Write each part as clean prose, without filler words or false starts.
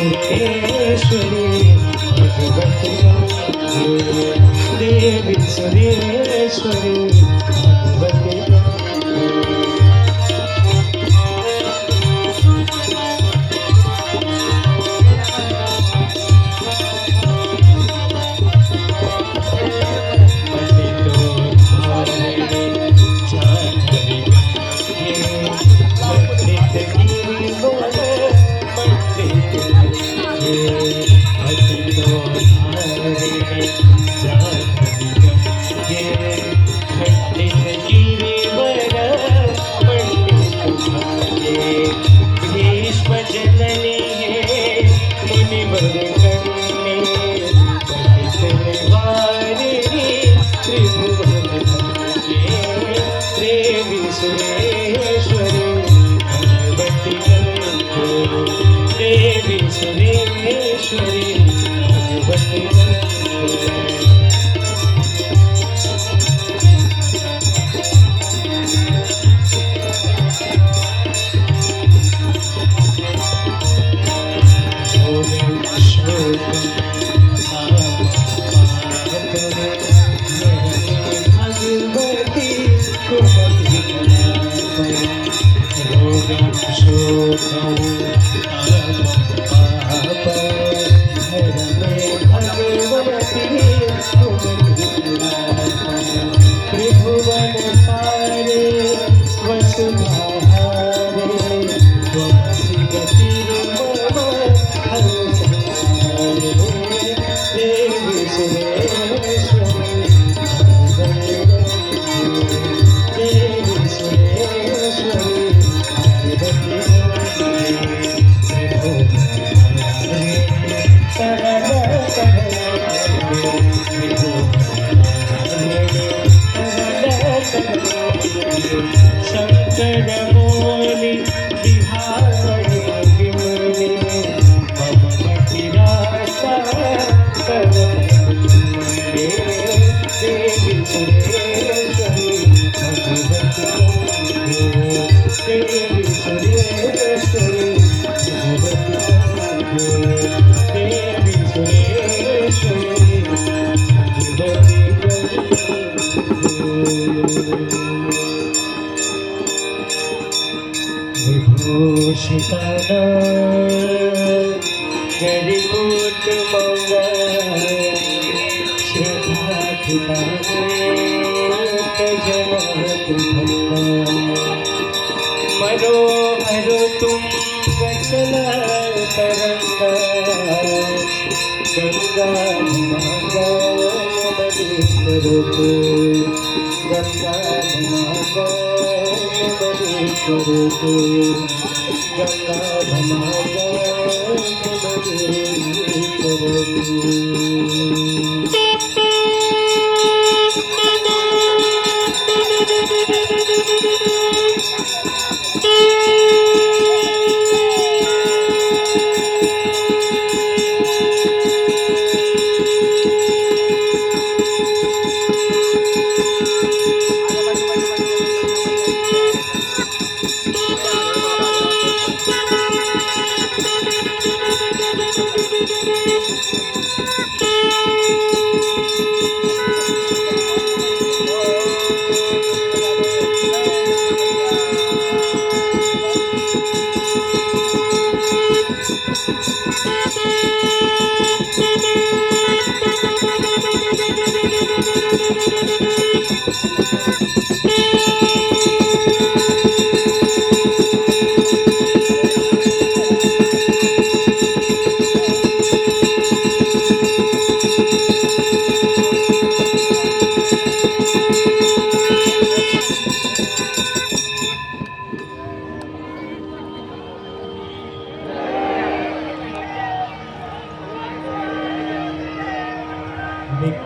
सुरेश्वरी भगवती देवी सुरेश्वरी भगवती विभूषिताना गरिकूट मंगल मनोहर तुम गचल तरंग गंगा मागा बलि करो गंगा मागा बलि करो गंगा मागा बलि करो।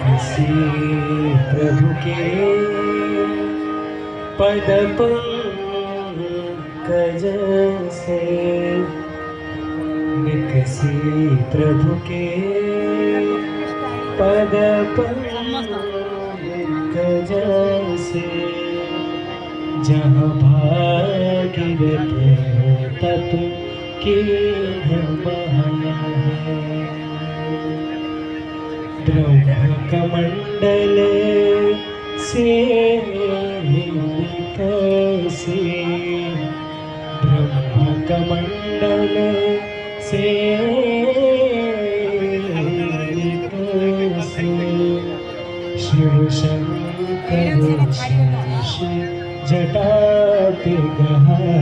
किसी प्रभु के पद पंकज से किसी प्रभु के पद पंकज से जहाँ भागीरथ तप के महान है। ब्रह्म कमंडल से कैसे, ब्रह्म कमंडल से कैसे शिव शंकर शीश जटा पे गहाए।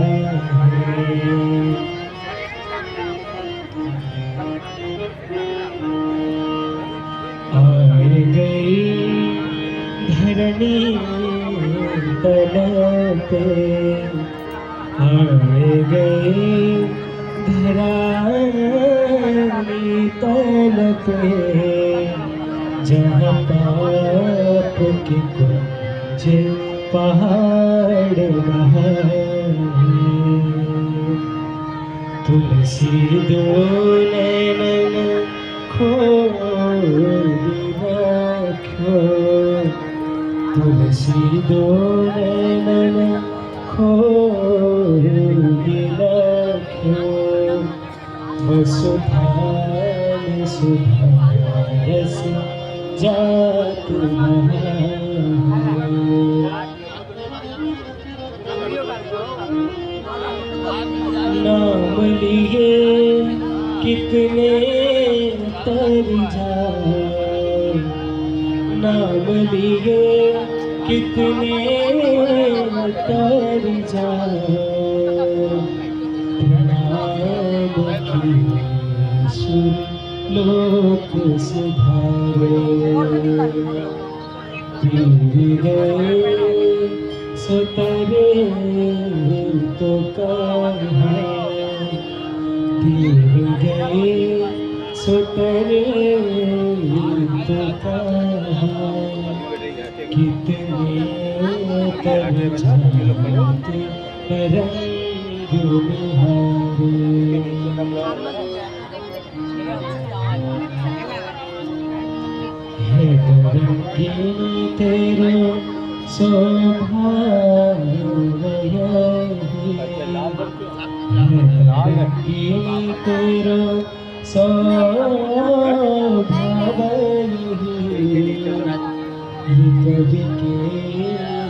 आए गई धरणी तल पे, आए गई धरानी तल पे, जहाँ पाप के कुंज पहाड़ बहाए। तुलसी दो नैनन खोल राख्यो, तुलसी दो नैनन खोल राख्यो। वसुधान सुधारस जात नाम लिए कितने तर जाए, नाम लिए कितने तर जाए। प्रणाम की सुर लोक सुधारे, तीर गए सुतरे तो कहाँ, तीर गए सुतरे तो कहाँ। कितने तर जाते रंग निहारे, है तरंगी तेरे स्वभाव यही, है तरंगी तेरा स्वभाव यही। कवि के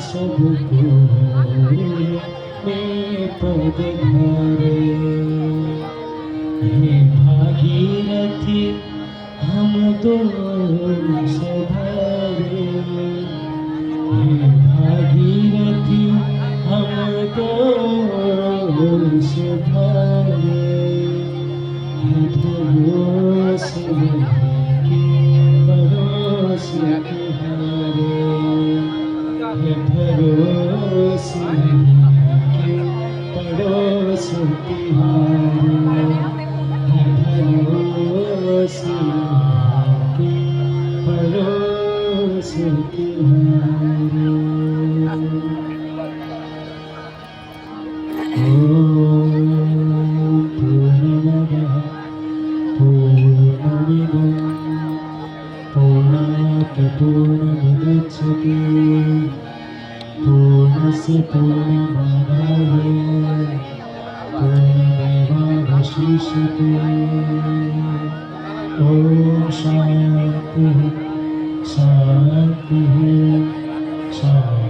सबको में पद धारे, हे भागीरथी हम दोनों सवारे, हे भागीरथी हम दोनों सवारे। हे भरोस के पड़ोस के हारे, हे भरोस के पड़ोस के हारे, हे भरोस के पड़ोस के हारे। पूर्णमदः पूर्णमिदं पूर्णात् पूर्णमुदच्यते, पूर्णस्य पूर्णमादाय पूर्णमेवावशिष्यते। ॐ शान्तिः शान्तिः शान्तिः।